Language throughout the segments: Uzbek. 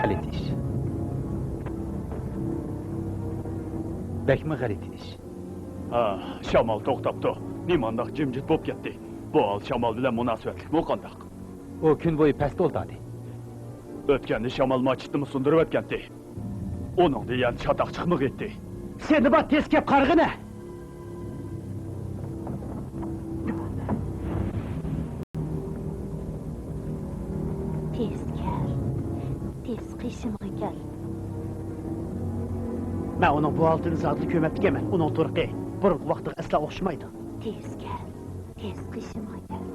Galit iş. Bekmi galit iş. Ha, Şamal to'xtabdi. Nimandaq jimjit bo'lib ketdi. Bu hol Şamal bilan munosabatlik mi qandaq? O gün boyu pastda o'ltirdi. O'tganda Şamal machitni sundirib o'tgandi. Onun degan chataq chiqmiq etdi. Seni bak tez kep qarg'ina. Tez gel. Tez qishimga gel. Ben onun bu altını saatli kömetlik emen. Onun turqi. Buruk vakti asla o'xshamaydi. Tez gel. Tez qishimga gel.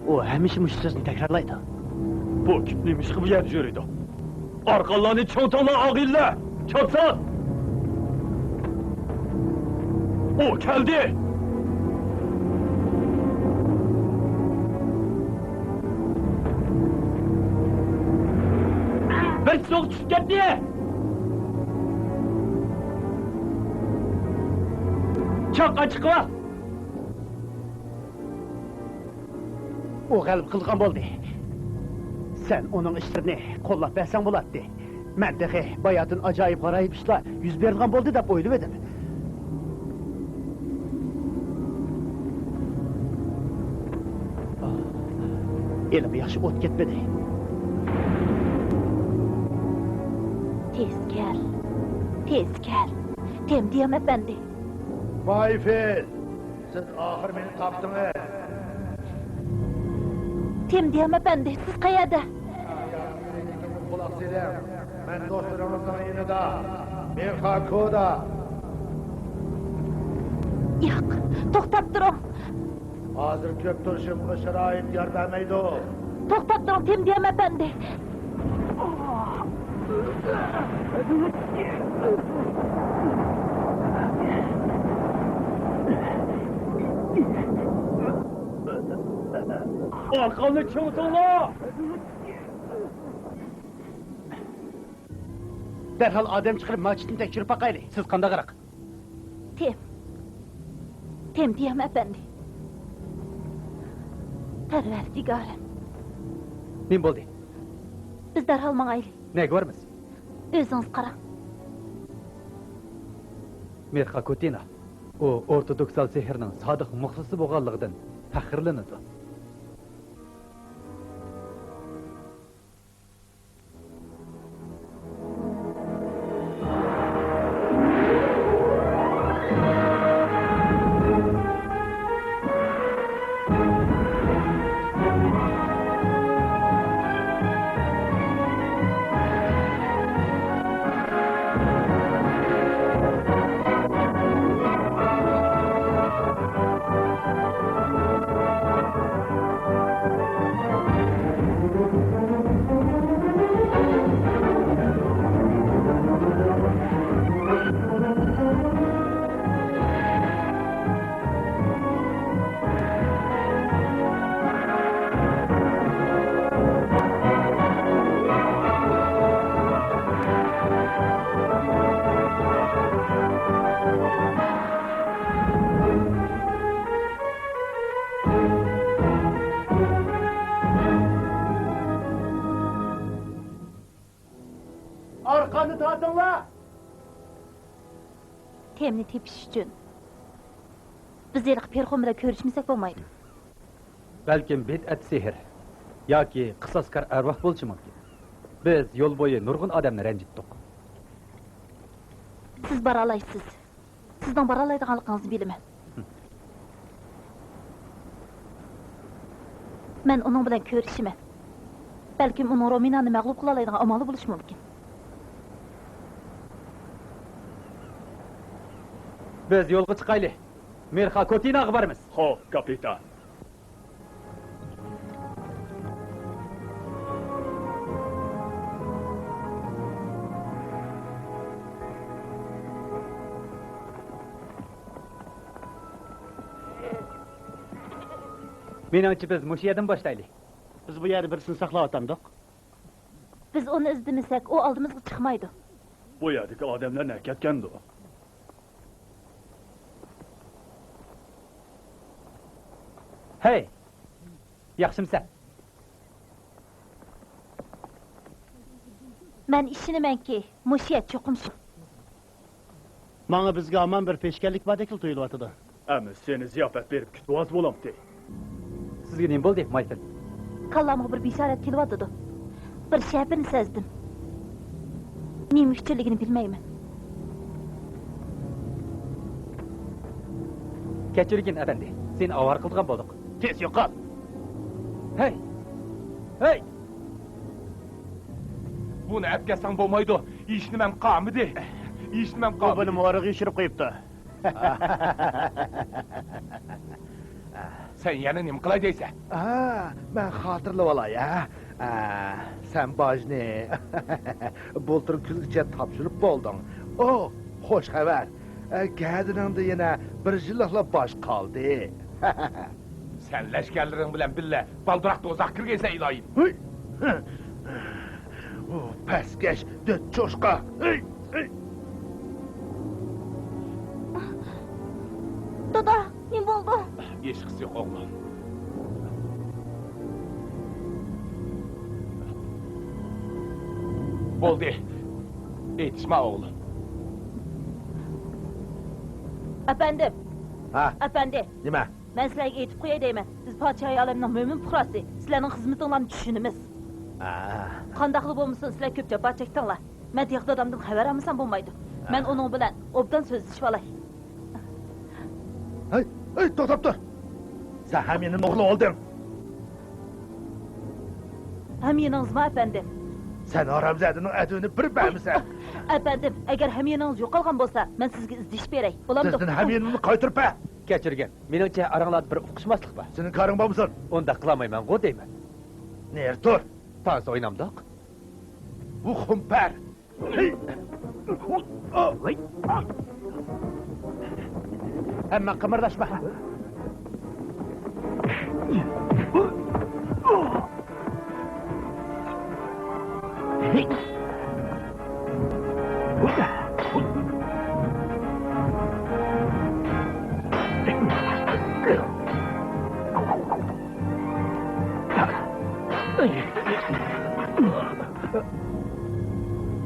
O hamisha mush so'zni takrorlaydi. Bu kimniymiş gibi yer yürüydü. Arkalarını çantalı ağıyla. Çatsan! O geldi! Ben soğuk çıkart diye! Çok açık var! O g'alib qilgan bo'ldi. Sen onun işlerini qo'llab bersan bo'ladi. Men dahi bayatın acayip g'aroyib ishlar yuz bergan bo'ldi deb o'ylab edim. Elim yaxshi o't ketmedi. Tez gel. Tez gel. Tem diyem efendi. Vay fil! Siz ahir beni tapdınız. Tem diyem efendi. Siz qayerda? Kulak silem. Ben dostlarımızın yanında. Mirhako'da. Yo'q, to'xtab turing. Hazır köp turuşum bu şarayip yer vermeydi o. To'xtab turing, Tem diyem efendi. Arkanı çantalı! Derhal adem çıkarıp maçını tekşirip bakaylı. Siz kanda qarak. Tem. Tem diyem efendi. Parvardigorim, Nim bo'ldi? biz darhol mangayli. Ne görmez? O'zingiz qarang. Mirxa Kotina. O ortodoksal sehrning sodiq muxlisi bo'lganligidan faxrlanadi. Arkanı tatınla! Temni tepish uchun. Biz yiliq Perxon bilan ko'rishmasak bo'lmaydi. Belkim bid'at sehr yoki qisoskor arvoh bo'lishi mumkin. Biz yo'l bo'yi nurg'un odamni ranjitdik. Siz bora olasiz. Sizning bora oladiganligingizni bilaman. Men uning bilan ko'rishiman. Balkim uning Rominani mag'lub qila oladigan amali bo'lishi mumkin. Biz yo'lga chiqayli. Mirxa Kotinaga boramiz. Xo'p, kapitan. Menimcha biz mush yerdan boshlaylik. Biz bu yerda birisini saqlab otamdik. Biz uni izlamasak, u oldimizga chiqmaydi. Bu yerdeki adamlar ne ketkendi o? Hey! Yaxshimisan? Men ishonamanki, mushiyat cho'qimshin. Mana bizga aman bir peşkellik vadekil tuyulyapti. Ama seni ziyafet verip kütüvaz bolamdı. Sizga nima bo'ldi, Mayfil? Kallamga bir bisharat kelyapti. Bir shapini sezdim. Nima uchunligini bilmayman. Kechirgin efendi. Seni avar qilgan bo'ldik. Tez yo'qol. Hey! Hey! Buni etkesan bo'lmaydi. Ishnimam qamidi. Ishnimam Bu qamidi. benim orığı işirip koyuptu. Sen yana nima qilay deysan? Ben hatırlab olay ya. Sen bajni bultur kuzgacha topshirib bo'lding. O, xo'sh xabar. Gadiningda yana bir jilliqla bosh qoldi. Sen lashkarlaring bilan billa baldiroqda uzoq kirgaysan iloyim. Hey! O, pastkash dod cho'shqa. Hey! Hey! Dada, nima bo'ldi? Hech qisi yo'q o'g'lim. Bo'ldi. Aytishma o'g'lim. Efendim, Ha, efendi. nima? Men sizlarga aytib qo'yay deyman. Siz podshoh olamning mo'min fuqarosi. Sizlarning xizmatinglarni tushunamiz. Qandaqli bo'lmasin, sizlar ko'p jafo chekdinglar. Men diyoqda odamdan xabar olmasam bo'lmaydi. Men uning bilan obdan so'zlashib olay. Hey, hey, to'xtab tur. Sen ham meni o'g'li olding. Hamyoningizmi, efendim? Sen Aramzadning adini bir bilmisan. Efendim, agar hamyoningiz yo'qolgan bo'lsa, men sizga izdish beray. Bo'lamdi? Sizdan ham menini qaytirib ber. Kechirgin. Meningcha aranglarda bir uqishmaslik bor. Sening qaring bormisan? Unda qilmayman-ku deyman. Ner tur. Tans o'ynamdoq. Bu xumpar. Hey! Hemen kımırdaşma.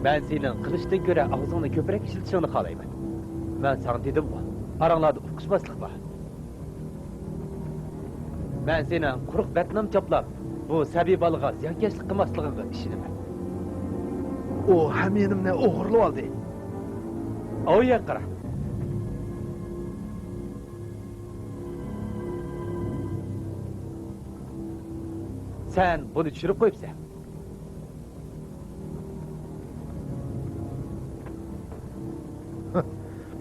Ben senin qilishdan ko'ra og'zingni ko'proq ishlatishingni xohlayman. Men sana dedim-ku, aranglarda uqishmaslik bor. Men sening quruq batnam choplab, bu sabiy bolaga ziyonkashlik qilmasligingga ishonaman. O ham menimni o'g'irlab oldi. Oya qara. Sen bunu tushirib qo'yibsan.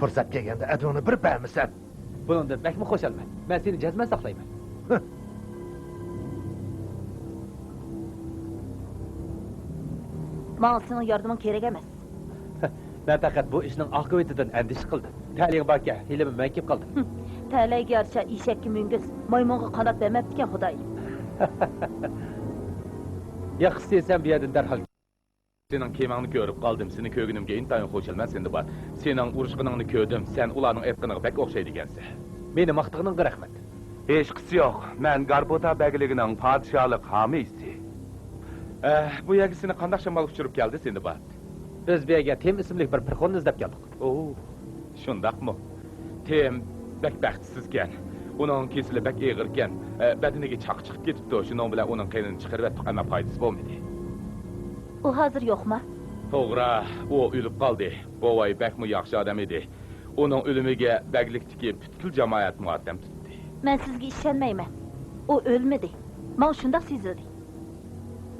Fursat kelganda adini bir bilmisan. Buningda bakmi qo'shalman. Men seni jazman saqlayman. Menga sening yordaming kerak emas. Men faqat bu ishning oqibatidan andish qildim. Ta'lim barka, ilmim mankib qoldi. Ta'layga yarasha eshakka munguz, maymunga qanot bermabdi ekan Xudoyim. Yaxshi sen bu yerdan darhol Senin kemangni ko'rib qoldim. Seni ko'rganimga intayin xo'shalman senda bor. Sening urushqiningni ko'rdim. Sen ularning aytqaniga bak o'xshaydi ekansan. meni maqtag'iningga rahmat. Hech qisi yo'q. Men Garbota bagiligining podshohlik homiysi. Bu yerga seni qanday shamol uchirib keldi senda bor? Biz bu yerga Tem ismli bir pirxonni izlab keldik. Oo, shundaqmi? Tem bak baxtsizkan. Uning kesili bak eg'irkan. Badaniga chaq chiqib ketibdi. Shuning bilan uning qinini chiqarib atdik, ammo foydasi bo'lmadi. U hozir yo'qmi? To'g'ri, u o'lib qoldi. Bovay bakmi yaxshi odam edi. Uning o'limiga baglikdagi butkul jamoat muaddam tutdi. Men sizga ishonmayman. U o'lmadi. Men shundoq sezildi.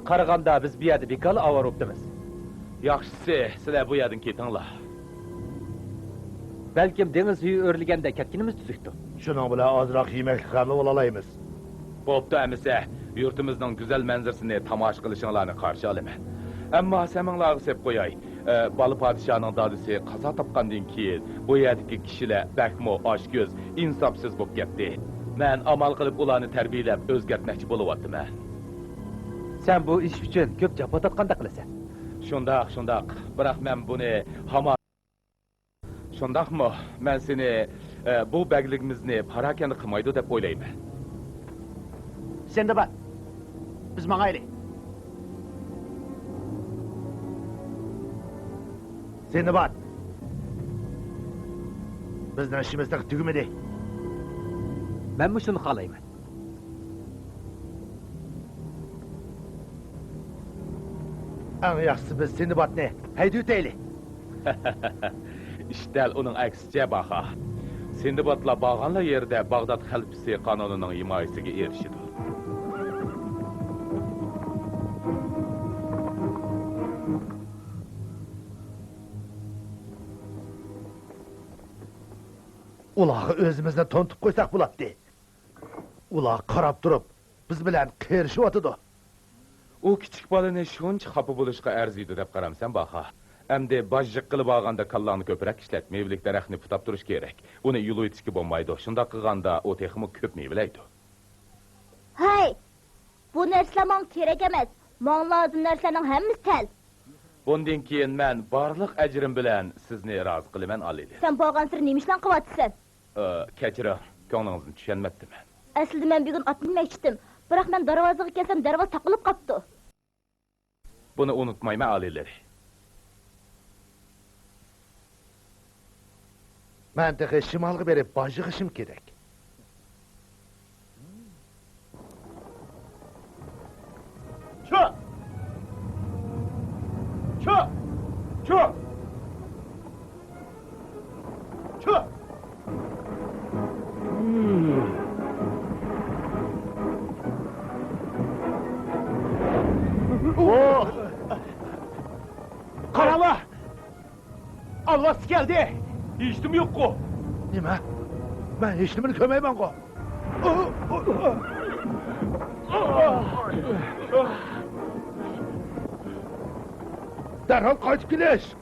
Qaraganda biz bu yerda bekal avar o'pdimiz. Yaxshisi, sizlar bu yerdan ketinglar. Balkim dengiz suvi o'rilganda ketkinimiz tuzukdi. Shuning bilan ozroq yemaklik qilib olaymiz. Bo'pti, amisa, yurtimizning go'zal manzarasini tomosha qilishinglarni qarshi olaman. Ammo saminglarga sep qo'yay. Bali podshohning dadisi qazo topgandan keyin bu yerdagi kishilar bakmo oshko'z, insofsiz bo'lib ketdi. Men amal qilib ularni tarbiyalab o'zgartmoqchi bo'lyapman. Sen bu ish uchun ko'p jafo tortganda qilasan. Shundoq. Biroq men buni hamon Shundaqmi? Men seni bu bagligimizni parakanda qilmaydi deb o'ylayman. Sen de bak. Biz mangayli. Sindibat. Bizden işimiz de tügümedi. Ben mi şunu kalayım? En yaxşısı biz Sindibat ne? Haydi üteyli. İşte onun aksice baxa. Sindibatla bağanla yerde Bağdat Xəlbisi qanununun himayəsiga erişidi. Ulağı özümüzden tontup koysak bulatdı. Ulağı qarab durup, biz bilen qerişip atıdı. O kichik balani shuncha xafa bo'lishga arziydi deb qaramsan baxa. Endi bajjiq qilib olganda kallani ko'proq ishlat, mevlik daraxtni putab turish kerak. Uni yuluytishga bo'lmaydi. Shunda qilganda o texmi ko'p mevlaydi. Hay! Bu narsalar man kerak emas. Man lazım narsalarning hammasi tal. Bundan keyin men barliq ajrim bilan sizni rozi qilaman Alili. Sen bo'lgan sir nima ishlan qilyapsan? Kechiring, ko'nglingizni tushunmayapman. Aslida men bugun ot minmoqchidim. Biroq men darvozaga kelsam darvoza taqilib qopti. Buni unutmayman Alili. Men de şimalga berip bajı işim gerek. Şu! Şu! Şu! Şu! Oo! Karala! Alvas geldi! İştim yok ko. Nima? Ben işlimini kömeymen ko. Derhal kayıt kiliş.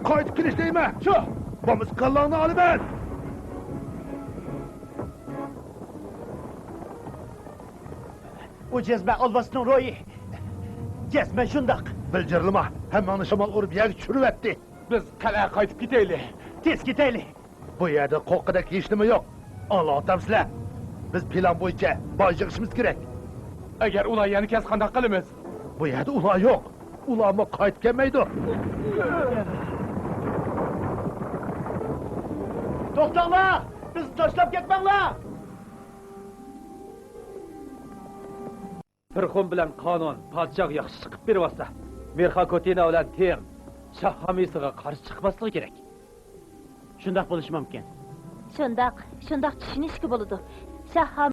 Kayıt kiliş değil mi? Şu! Bomuz kallağını alıver. O cezme alvasının royu. Cezme şundak. Bildirilme. Hemen şamal urup yer çürüvetti. Biz kalaya qaytib ketayli. Tez giteyli. Bu yerde kokkudaki işlemi yok. Allah'tan size. Biz plan boyunca bajı işimiz gerek. Agar ular yana kes qanday qilamiz? Bu yerde ula yok. Ulama kayıt gelmeydi. To'xtanglar! Bizni tashlab ketmanglar! Firqum bilan qonun podshoh yaxshi chiqib beryapsa, Mirxa Kotina bilan teng Shoh Hamisiga qarshi chiqmasligi kerak. Shundoq bo'lishi mumkin. Shundoq tushunishga bo'ladi. Shah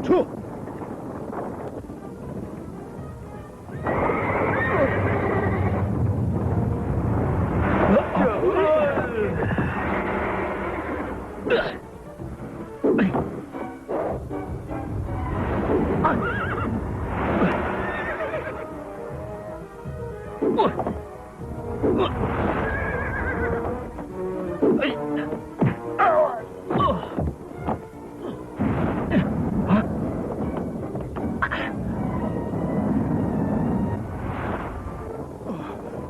Tuh!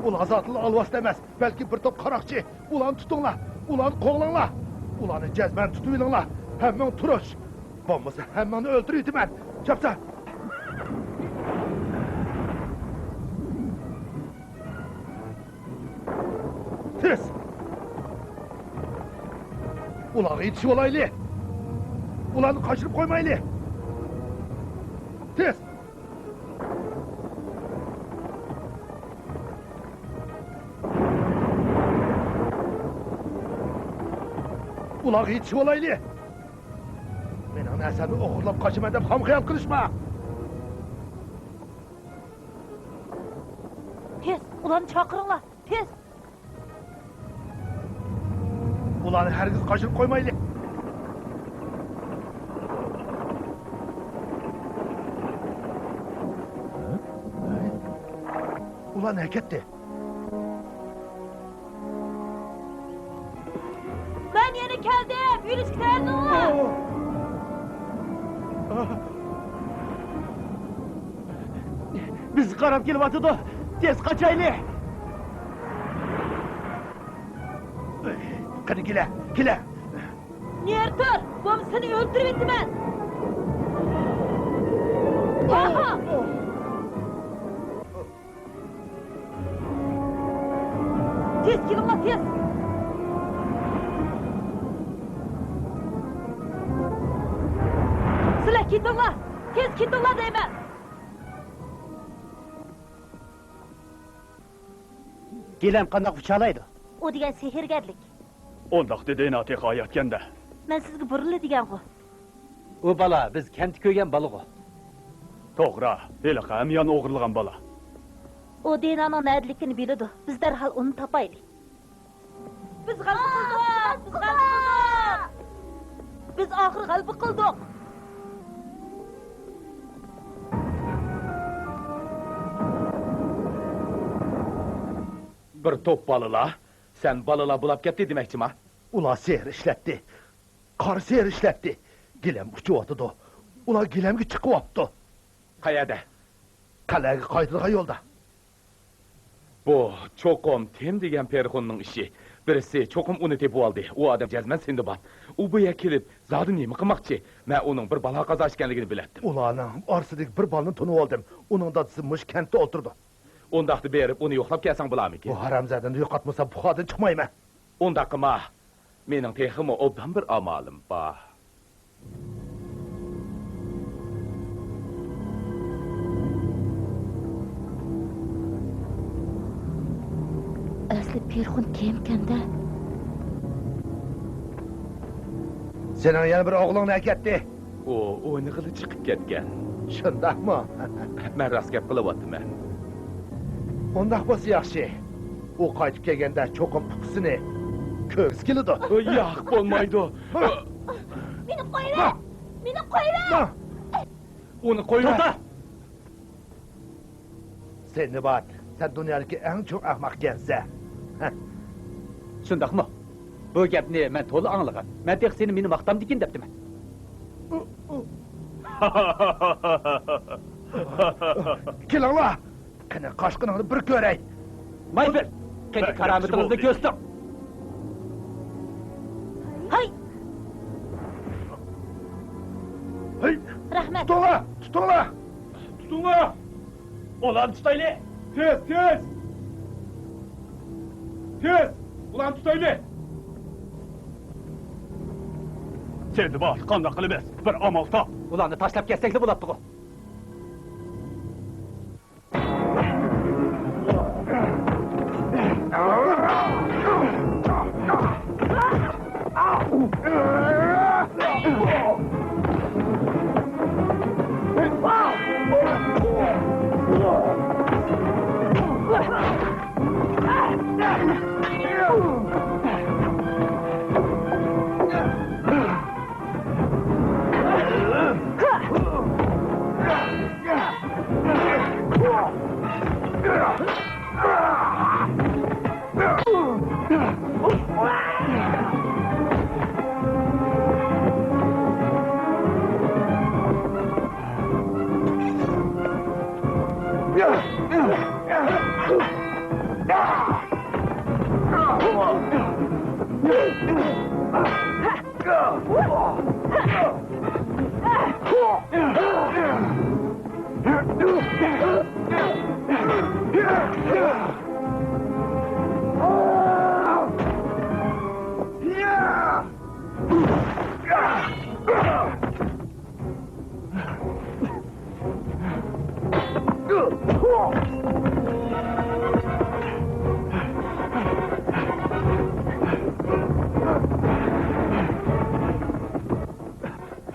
Ulan zatlı alvas demez. Belki bir top karakçı. Ulan tutunla. Ulan koğlanla. Ulanı cezmen tutuyla. Hemen turuş. Bombası hemen öldürüydü ben. Çapsa. Tez. Ulan yetişi olaylı. Ulan kaçırıp koymaylı. Tez. Ulan yetişi olaylı. Benim eseri oğurlap kaçım edip hamkıyat kılışma. tez, ularni chaqiringlar, tez. Ulan herkes kaçırıp koymaylı. Ulan ne gitti? Ben yeni keldim, yürüyüş giderdinlar. Bizi qarab kelyapti. Tez qaçayli. Hadi gile, gile. Nertur, bu seni öldürüp etdim ben. Tez kelinglar, tez. Sizlar ketinglar. Tez ketinglar deyman. Gilam qandaq uchalaydi? O degan sehrgarlik. Ondaq dediğin ateq ayatganda. Men sizga burildi degan-ku. O bala biz kenti ko'ygan balığı. To'g'ri, heliqa hamyon o'g'irlagan bola. O Dena'nın nerdelikini biladi. Biz derhal onu tapaylı. Biz g'alaba qildik. Biz g'alaba qildik. Biz oxir g'alaba qildik. Bir top balıla. Sen balıla bulap ketdi demekçima. Ula sehr işletdi. Kar sehr işletdi. Gilem uçuvatıdı. Ula gilemgi çıkıvaptı. Qayada? Kalagi qaytırga yolda. Bu çokum tem degan perxonning ishi. Birisi çokum uni tepib oldi. U odam jazman sendi bor. U bu yerga kelib, zodi nima qilmoqchi? Men uning bir balo qazo ekanligini bilatdim. Ulanın arsidik bir balını tunu oldum. Onun dadisi muş kentde oturdu. Ondaqni berib, uni yo'qlab kelsang bo'larmiki? Bu haramzadani yo'qotmasa bu xotin chiqmayman. Unda qilma. Mening teximi obdan bir amalim bor. Asli Perxun kimkanda? Senin yana bir oğlun ne ketdi? U o'yni qilib chiqib ketgan. Shundaqmi? Men rost gap qilyapman. Ondaq bo'lsa yaxshi. U qaytib kelganda cho'qim pukusini ko'rgisi keladi. Yo'q, bo'lmaydi. Meni qo'yinglar. Meni qo'yinglar. Uni qo'yma. Sen Nibat, sen dunyodagi eng çok ahmoq gensan. Shundaqmi? Bu gapni men to'la anglagan. Men tek seni meni maqtamdikin debdiman. Kelinglar. Qani qoshqiningni bir ko'ray. Mayfil, kendi karametimizni göster. Hay, Hey, rahmat. tutunglar, tutunglar. Tutunglar! Ulan tutaylı! Tez, tez! Tez! Ulan tutaylı! Sendi bor, qandaq qilib emas, bir amal top. Ulanni tashlab ketsak da bo'ladi-ku.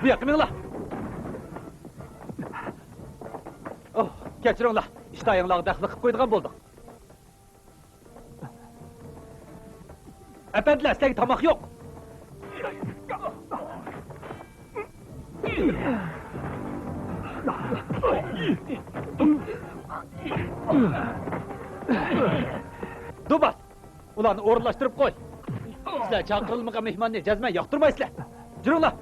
Bu yoqqa minglar. Oh, kechiringlar. İştayinglarga daxli qilib qo'ydigan bo'ldik. Efendiler, sizlarga tomoq yo'q. Dubat, ularni o'rinlashtirib qo'y. Sizlar chaqirilmagan mehmonni jazman yoqtirmaysizlar. Juringlar.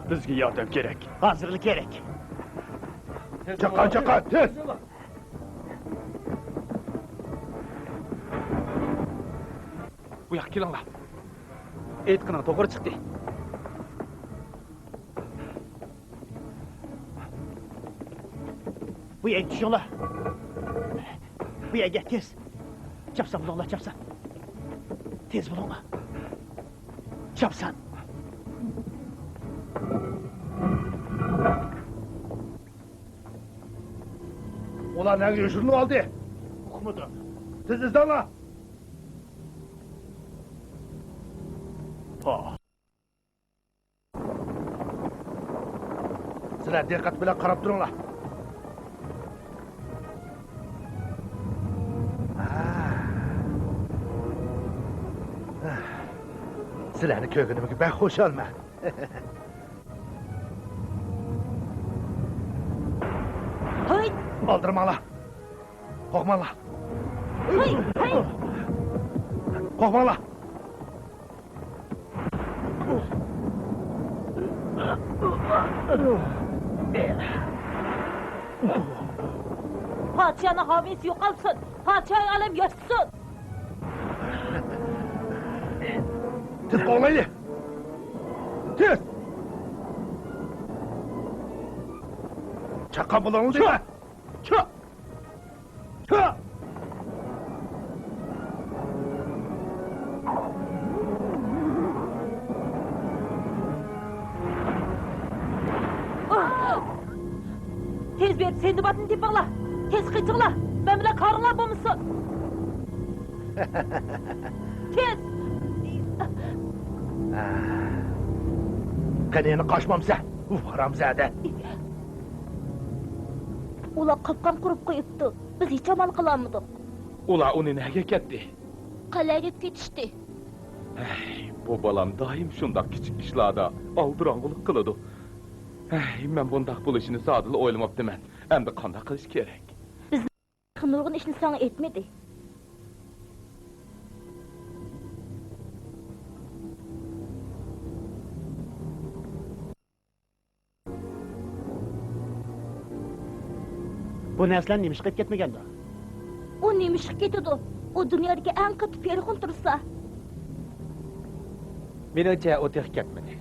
Bizga yordam kerak. Hazırlık gerek. Çakan çakan, tez. bu yoqqa kelinglar. Aytqining to'g'ri chiqdi. Bu yerga tushinglar. Bu yerga tez. Chapsan bo'linglar, chapsan. Tez bo'linglar. Chapsan. Ulan ne görüşürünü aldı? Komutan. Siz izdanla. Ha, Sizler dikkat bile karab durunlar. Sizlerini kökünümü ben hoş olma. Hey! Aldırma la. Korkma la. Hey! Hey! Korkma la. Padişahın havisi yo'qolsin. Padişah alem yaşasın. Tez kovmaydı. Tez. Çakan bulanı değil mi? Çak. Çak. Tez bir sendi batın tepala. Tez kıçıqla. Ben bile karınlar bulmuşsun. Tez. Kaniyeni kaçmam sen. Haramzade. Ular qopqon qurib qo'yibdi. Biz hech amal qilolmadik. Ular uni nega ketdi? Qalayga ketishdi. Bu balam daim şundaq kichik ishlarda aldirong'ulik qiladi. Men bundaq bo'lishini sodil o'ylamabdiman. Endi qanday qilish kerak? Nurg'un ishni sana etmedi. Bu narsalar nima chiqib ketmaganda? U nima ish ketadi? U dunyodagi eng qattiq perixun tursa. Meningcha o tex ketmadi.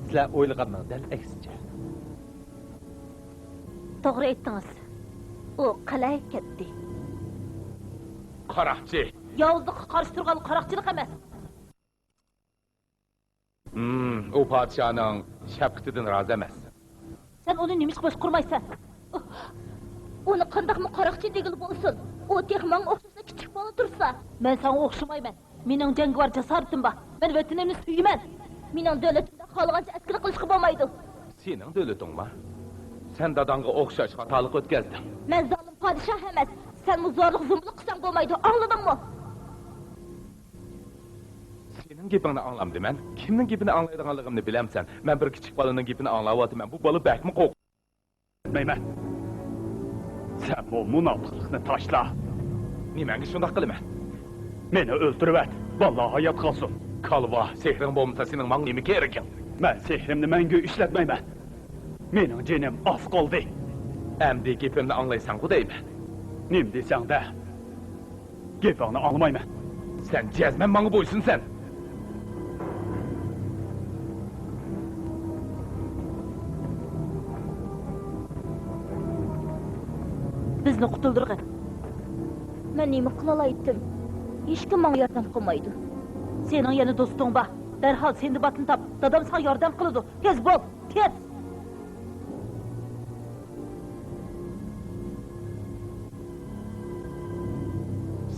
Sizlar o'ylaganning dal aksincha. To'g'ri aytdingiz. U qalay ketdi? Qaraqchi. Yovuzluqqa qarshi turgan qaraqchilik emas. O podshoning shafqatidan rozi emas. Sen onu nima ish bosh qurmaysan? Uni qandaqmi qaroqchi degil bo'lsin. U tex menga o'xshasa kichik bola tursa. Men sana o'xshamayman. Mening jangovar jasoratim bor. Men vatanimni suyman. Mening davlatimda xohlagancha askar qilishga bo'lmaydi. Sening davlatingmi? Sen dadangga o'xshash xatolik o'tkazding. Men zolim podshoh emas. Sen muzorliq zumbuliq qilsang bo'lmaydi. Angladingmi? Sening gapingni anglamdim men. Kimning gapini anglaydiganligimni bilamsan. Men bir kichik bolaning gapini anglayapman. Bu bola bakmi qo'q. etmeymen. Sen bu münafıklıkını taşla. Nimaga shunday qilaman? Meni öldürüvet. Vallahi hayat kalsın. Kalva, sehring bo'lmasa sening manga nima kerak? Ben sehrimni mengü işletmeymen. Mening jinim af qoldi. Endi gapimni anglaysan qudayman. Nim desang de. Gapingni almayman. Sen jazman manga bo'ysun sen. Bizni qutuldirgin. Men nima qila oldim? Hech kim menga yordam qilmaydi. Sening yana do'sting bor. Darhol sendi batın tap. Dadam sana yordam qiladi. Tez bo'l, tez.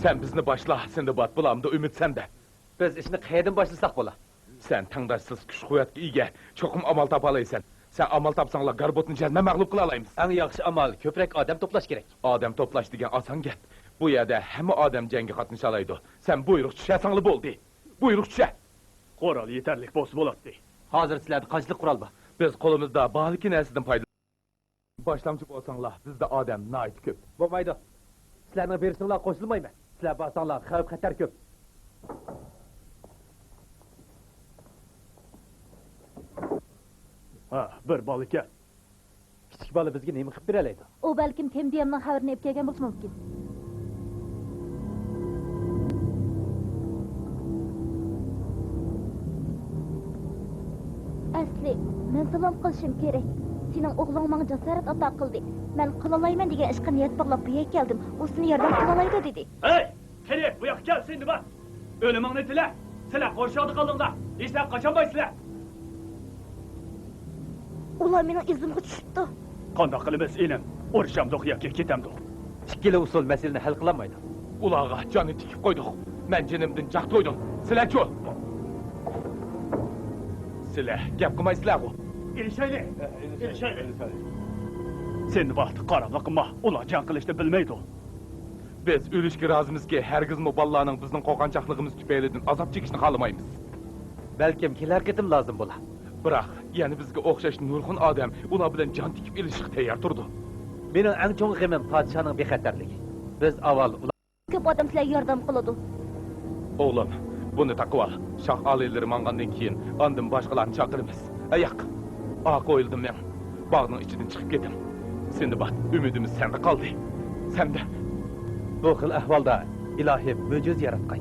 Sen bizni boshla, senda bat bulamda umid senda. Biz ishni qayerdan boshlasak bo'la? Sen tangdoshsiz kuch-quvvatga ega, cho'qim amal topa olaysan. Sen amal topsanglar garbotni jazma mag'lub qila olamiz. Eng yaxshi amal ko'proq odam to'plash kerak. Odam to'plash degan oson gap. Bu yerda hamma odam jangga qatnasha oladi. Sen buyruq tushasanglar bo'ldi. Buyruq tusha. Qoral yeterlik bo'lsa bo'ladi. Hozir sizlarda qanchalik qurol bor? Biz qo'limizda borliki narsadan foydalanamiz. Boshlamchi bo'lsanglar, bizda odam nayt ko'p. Bo'lmaydi. Sizlarning berishinglar qo'shilmayman. Sizlar borsanglar xavf xatar ko'p. Ha, bir bal ekan. Kichik bola bizga nima qilib beralaydi? U balkim Temdiyamning xabarini olib kelgan bo'lsa mumkin. Asli, men salam qilishim kerak. Sening o'g'ling menga jasorat ato qildi. Men qilalayman degan ishga niyat bog'lab bu yerga keldim. U seni yordam qilalaydi dedi. Hey! Kere, bu yoqqa kel sen bak. Ölümünü dile. Sizler koşuyordu kaldığında. İşte kaçamayısızlar. Ular mening izimga tushibdi. Qandoq qilamiz inim? Urushamiz yoki ketamdi. Ikkili usul meseleni hal qilolmaydi. Ulağa canı tikip koyduk. Ben canımdan caq toydum. Sizler çol. Sizler gap qilmaysizlar o. İlişayli. Sen bak qaranlıq qılma. Ular can qilishni bilmaydi. Biz ülüşki razımızki hergizmi ballarının bizning qo'rqanchoqligimiz tufaylidan azob chekishni xohlamaymiz. Balkim kelar ketim lozim bo'lar. Biroq yana bizga o'xshash nurg'un odam ular bilan jon tikib ilishga tayyor turdi. Mening eng cho'ng g'imim podshoning bexatarligi. Biz avval Ko'p odam sizlarga yordam qiladi. Oğlum, bunu takıp al. Şah alayları mangandan keyin andın başkalarını çağırırız. Ayak. Ağa koyuldum ben. Bağının içinden çıkıp gittim. Şimdi bak, ümidimiz sende kaldı. Sen de. bu xil ahvolda ilohiy mo'jiz yaratqay.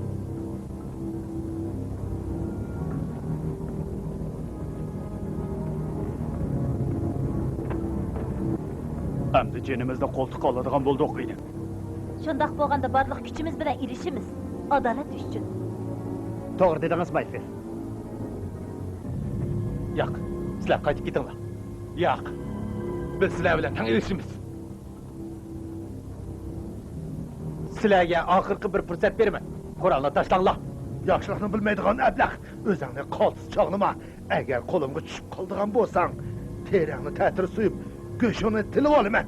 Endi jenimizde koltuk aladigan bo'ldik inim. Shundaq bo'lganda barliq kuchimiz bilan irishimiz adolat uchun. To'g'ri dedingiz Mayfir. Yo'q, sizlar qaytib ketinglar. Yak. Biz sizler bilen tan ilişimiz. Sizlarga oxirgi bir fursat beraman. Qur'onni tashlanglar. Yaxshilikni bilmaydigan ablah, o'zingni qoltis chog'lama. Agar qo'limga tushib qoldigan bo'lsang, terangni ta'tir suyib, go'shini tilib olaman.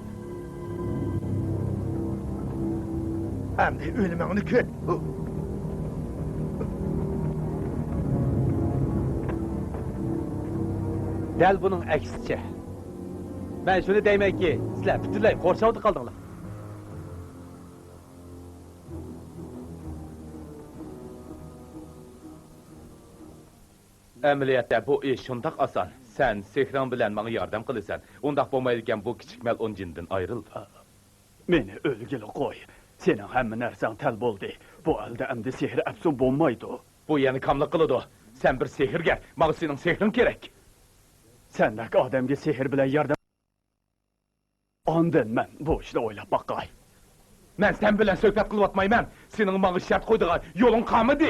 Endi o'limingni ko'r. Dal buning aksicha. Men shuni deymanki, sizlar butunlay qo'rshovda qoldinglar. Ameliyatda bu iş şundaq asan. Sen sehran bilen bana yardım kılırsan. Ondaq bo'lmaydigan bu kichik mal onjindan ayrıldı. Meni o'lgili qo'y. Sening hamma narsang tal bo'ldi. Bu elde endi sehr afsun bo'lmaydi. Bu yani kamlık kılıdı. Sen bir sehirger. Bana senin sehrin gerek. Sendek odamga sehr bilan yordam. Ondan men bu ishni o'ylab boqay. Men sen bilen söhbet kılıp atmayman. Senin bana şart koyduğun yolun kalmadı.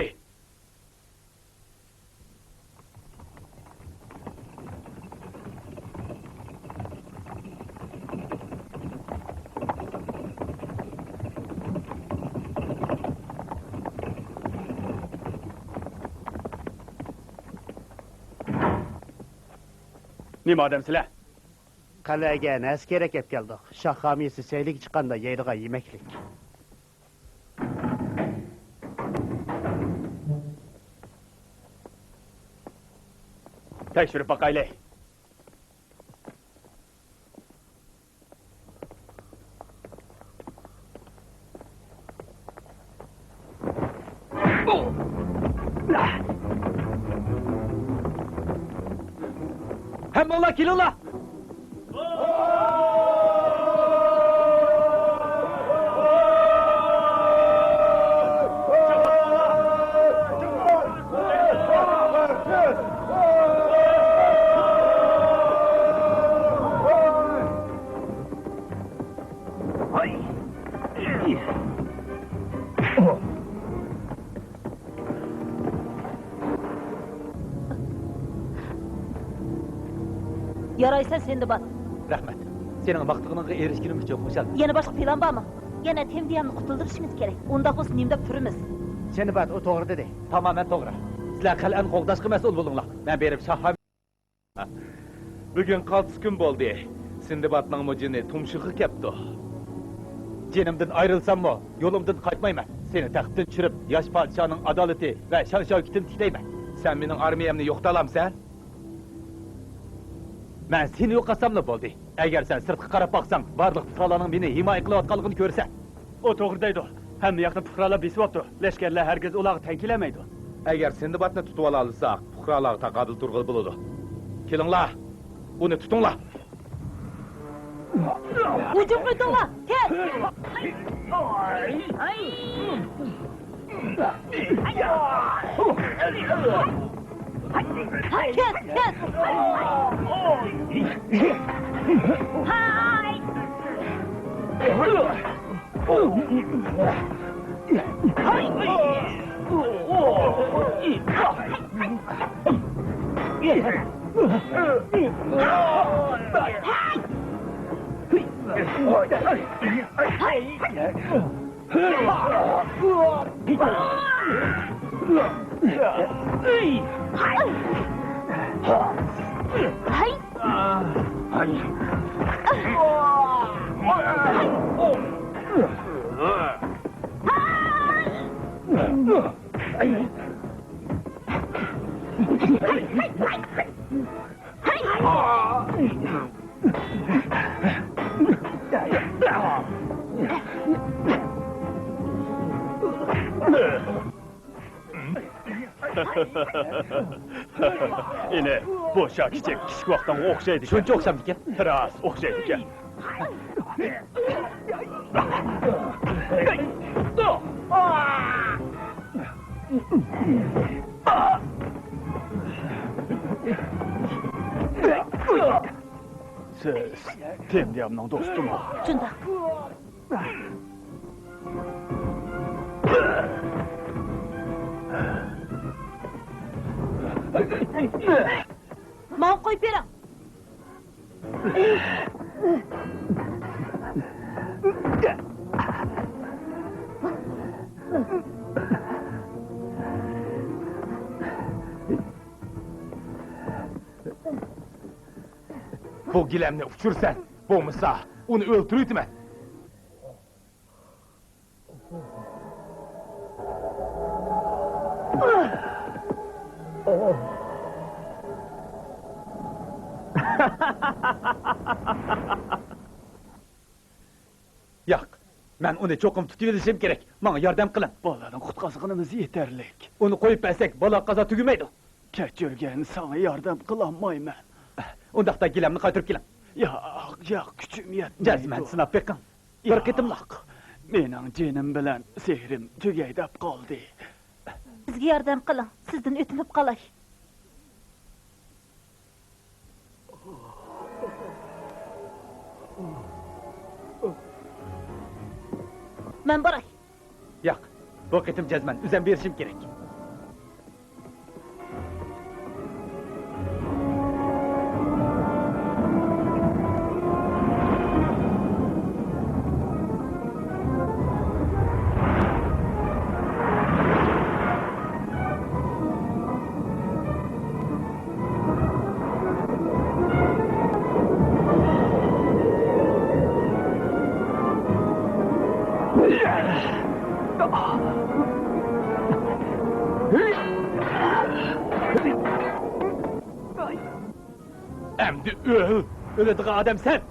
Nima odamsizlar? Qal'aga askar kelib keldik. Shoh homiysi saylik chiqqanda yeydigan yemeklik. Tekshirib boqaylik. Hammalar kelinglar. Yaraysan sendi bas. Rahmat. Sening maqtig'ingga erishganim uchun xushal. Yana boshqa plan bormi? Yana Temdiyanni qutuldirishimiz kerak. Unda bo'lsa nimdab turimiz. Seni bat o to'g'ri dedi. Tamamen to'g'ri. Sizlar qal'ani qo'g'dashga mas'ul bo'linglar. Men berib shoh Bugün kaltıs gün boldu. Sindibatның mujini tumşuğu kepti. Jenimdan ayrılsammo, yo'limdan qaytmayman. Seni taxtdan tushirib, yosh podshoning adolati va shon shavkatini tiklayman. Sen mening armiyamni yo'qotalamsan? Men seni yo'qotsamla bo'ldi. Agar sen sirtqa qarab boqsang, barliq fuqarolarning meni himoya qilayotganligini ko'rsa, O to'g'ri deydi. Hamma yoqda fuqarolar besyapti. Lashkarlar hargiz ularni tankilamaydi. Agar Sindibatni tutib ola olsak, fuqarolar taqobil turg'il bo'ladi. Kelinglar. Uni tutinglar. Hujum qilinglar. Kel. Kes, kes! Yine boşa kichik kichik vaqtdan o'xshaydi. Shuncha o'xshamdikan. Rost, o'xshaydi ekan. Siz Temdiyamning do'stimi? Shundoq. Men qo'yib bering. Bu gilemni uçursan, bo'lmasa uni o'ltirayman. Yo'q, men uni cho'qim tutib olishim kerak. Menga yordam qiling. Bolaning qutqazganimiz yetarlik. Uni qo'yib bersak, bola qazo tugamaydi. Kechirgan sana yordam qilolmayman. Undaqda gilamni qaytarib keling. Yo'q, kuchim yetmaydi. Jazman sinab beqing. Bir qitimliq. Mening jinim bilan sehrim tugay deb qoldi. Bizga yordam qiling. Sizdan o'tinib qolay. Men boray. Yo'q, bu qitim jazman uzam berishim kerak. Endi öl. Öladigan odam sen.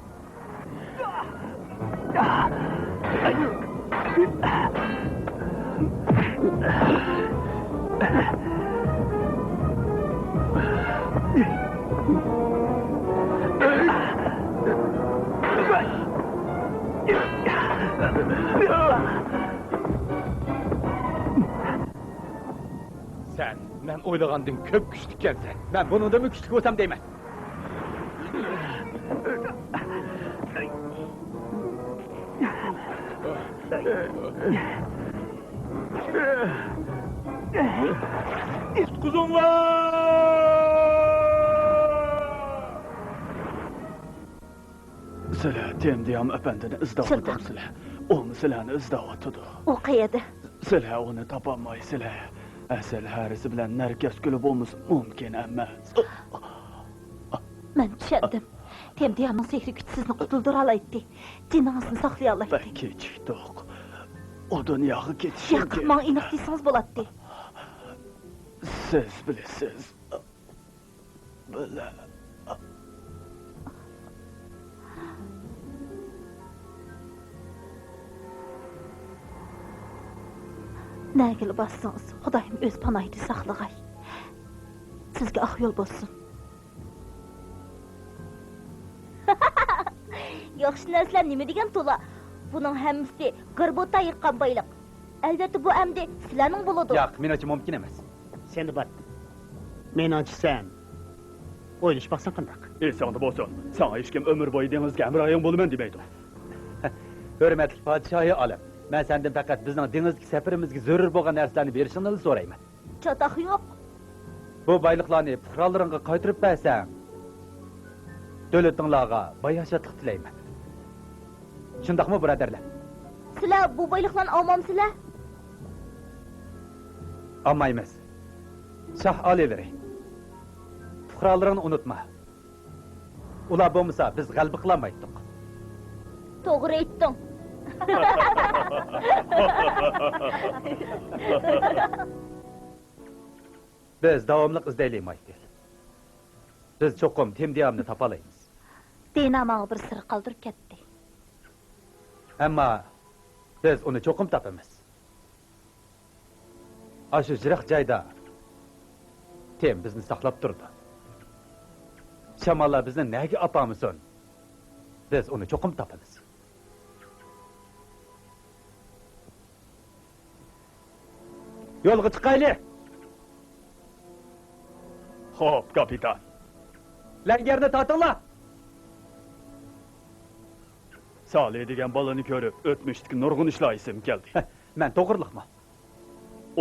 Sen, men o'ylagandan ko'p kuchli ekansan. Men bundan mı kuchli bo'lsam deyman. Sizlar Temdiyam efendini izlayapsizlar. O sizlarni izlayapti. U qayerda? Sizlar onu topolmaysizlar. Asal harisi bilan narkas kulib bo'lmasa mumkin emas. Men tushundim. Temdiyamning sehri kuch sizni qutuldira oladi. Jiningizni saqlay oladi. Ben kechikdik. O dunyoga ketishim Yo'q, men aniq desangiz bo'ladi. Siz bilasiz. Bila. Nagil bassangiz, Xudoyim o'z panohida saqlag'ay. Sizga oq yo'l bo'lsin. Yaxshi narsalar nima degan to'la? Buning hammasi g'arbota yiqqan boyliq. Albatta bu amdi sizlarning bo'ladi. Yo'q, men uchun mumkin emas. Seni bat. Menançı sen. Oynaş baksan qandaq. Esanda bolsun. Sana hiç kim ömür boyu dengizge hamroying bolumen demeydi. Hürmetli padişahı alem. Ben senden fakat bizning dengizki safarimizga zarur bo'lgan narsalarni berishingni so'rayman. Çatak yok. Bu boyliqlarni puhralaringga qaytarib bersang, davlatinglarga bayashatlik tilayman. Shundaqmi, birodarlar? Sizler bu baylıklan almamsızlar. Olmaymiz. Shoh oliveri. Puhralaringni unutma. Ular bo'lmasa biz g'alaba qilolmaydik. Doğru ettin. Biz davomli izlaylik deyil. Biz cho'qim temdiyamni topalaymiz. Dinamağı bir sır kaldırıp ketdi. Ammo biz uni cho'qim topamiz. Ashu jiroq joyda tem bizni saqlab turdi. Shamollar bizni nega opamisin? Biz uni cho'qim topamiz. Yo'lga chiqaylik. Xo'p, kapitan. Langarni tortinglar. Salih degan balani ko'rib, o'tmishdagi nurg'un ishlar esim keldi. Men to'g'riliqmi?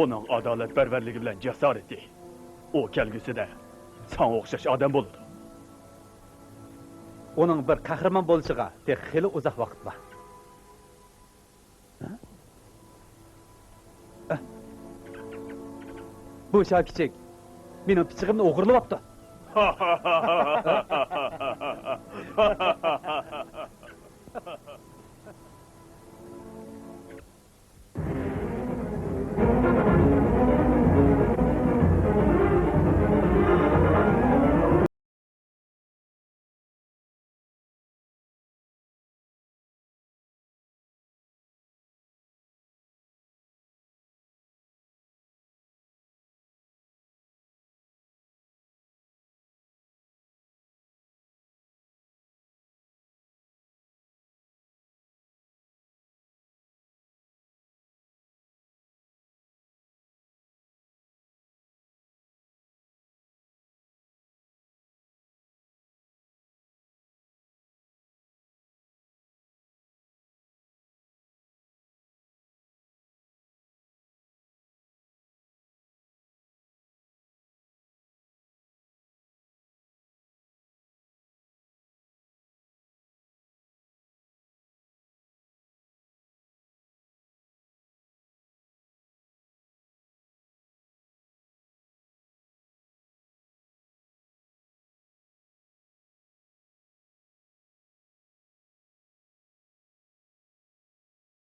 Uning adolatparvarligi bilan jasorati. U kelgusida sen o'xshash odam bo'ladi. Uning bir qahramon bo'lishiga tek xili uzoq vaqt bor. Bu shokichik mening pichig'imni o'g'irlayapti.